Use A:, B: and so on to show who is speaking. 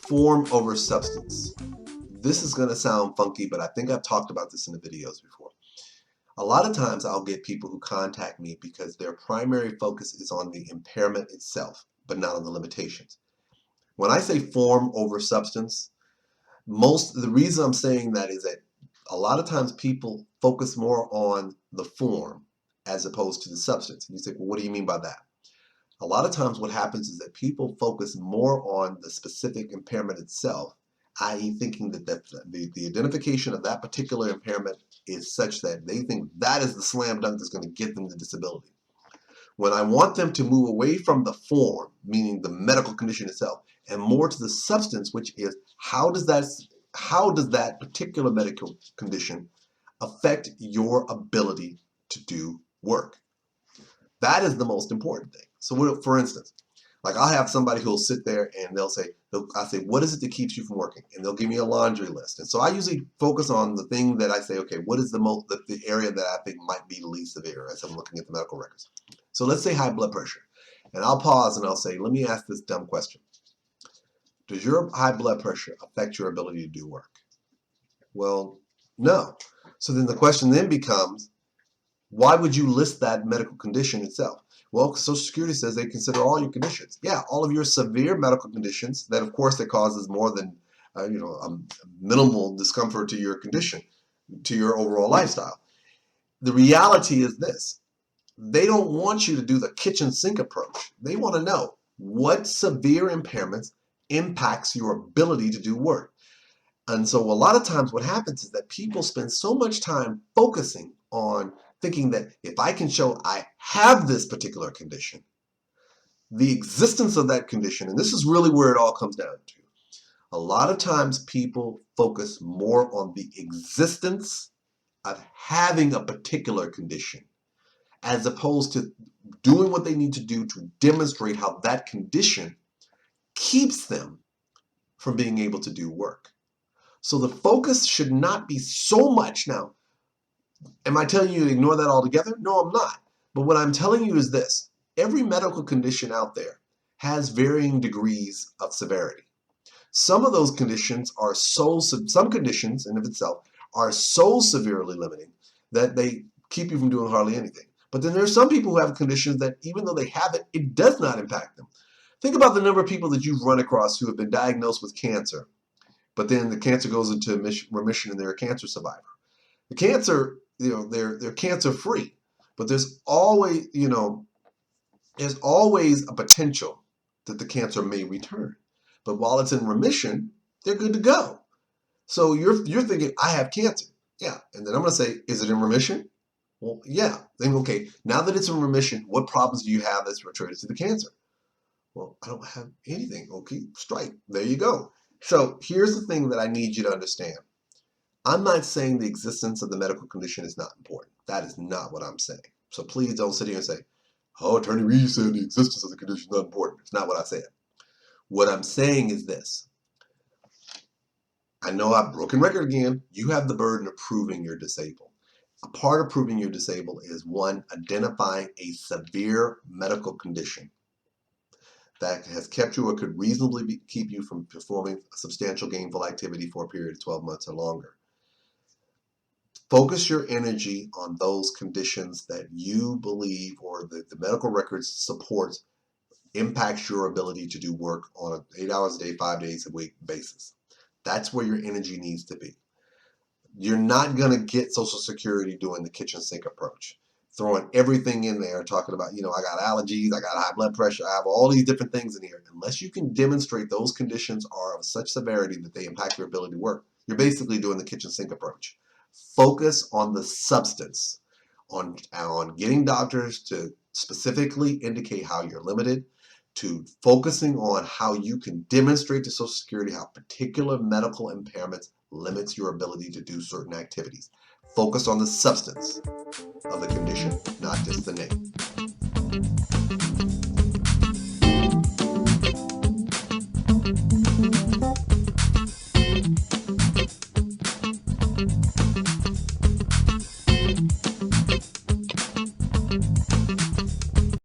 A: Form over substance. This is going to sound funky, but I think I've talked about this in the videos before. A lot of times I'll get people who contact me because their primary focus is on the impairment itself, but not on the limitations. When I say form over substance, the reason I'm saying that is that a lot of times people focus more on the form as opposed to the substance. And you say, well, what do you mean by that? A lot of times what happens is that people focus more on the specific impairment itself, i.e. thinking that the identification of that particular impairment is such that they think that is the slam dunk that's going to get them the disability. When I want them to move away from the form, meaning the medical condition itself, and more to the substance, which is how does that particular medical condition affect your ability to do work? That is the most important thing. So for instance, like I'll have somebody who'll sit there and I say, what is it that keeps you from working? And they'll give me a laundry list. And so I usually focus on the thing that I say, okay, what is the area that I think might be the least severe as I'm looking at the medical records. So let's say high blood pressure. And I'll pause and I'll say, let me ask this dumb question. Does your high blood pressure affect your ability to do work? Well, no. So then the question then becomes, why would you list that medical condition itself? Well, Social Security says they consider all your conditions. Yeah, all of your severe medical conditions that, of course, that causes more than minimal discomfort to your condition, to your overall lifestyle. The reality is this. They don't want you to do the kitchen sink approach. They want to know what severe impairments impacts your ability to do work. And so a lot of times what happens is that people spend so much time focusing on thinking that if I can show I have this particular condition, the existence of that condition, and this is really where it all comes down to. A lot of times people focus more on the existence of having a particular condition as opposed to doing what they need to do to demonstrate how that condition keeps them from being able to do work. So the focus should not be so much now. Am I telling you to ignore that altogether? No, I'm not. But what I'm telling you is this. Every medical condition out there has varying degrees of severity. Some of those conditions are some conditions in of itself are so severely limiting that they keep you from doing hardly anything. But then there are some people who have conditions that even though they have it, it does not impact them. Think about the number of people that you've run across who have been diagnosed with cancer, but then the cancer goes into remission and they're a cancer survivor. The cancer, they're cancer free, but there's always a potential that the cancer may return. But while it's in remission, they're good to go. So you're thinking, I have cancer. Yeah. And then I'm going to say, is it in remission? Well, yeah. Then, okay, now that it's in remission, what problems do you have that's related to the cancer? Well, I don't have anything. Okay, strike. There you go. So here's the thing that I need you to understand. I'm not saying the existence of the medical condition is not important. That is not what I'm saying. So please don't sit here and say, oh, Attorney Reed said the existence of the condition is not important. It's not what I said. What I'm saying is this. I know I've broken record again. You have the burden of proving you're disabled. A part of proving you're disabled is, one, identifying a severe medical condition that has kept you or could reasonably keep you from performing a substantial gainful activity for a period of 12 months or longer. Focus your energy on those conditions that you believe or the medical records supports impacts your ability to do work on an 8 hours a day, 5 days a week basis. That's where your energy needs to be. You're not going to get Social Security doing the kitchen sink approach, throwing everything in there, talking about, I got allergies, I got high blood pressure, I have all these different things in here. Unless you can demonstrate those conditions are of such severity that they impact your ability to work, you're basically doing the kitchen sink approach. Focus on the substance, on getting doctors to specifically indicate how you're limited, to focusing on how you can demonstrate to Social Security how particular medical impairments limits your ability to do certain activities. Focus on the substance of the condition, not just the name.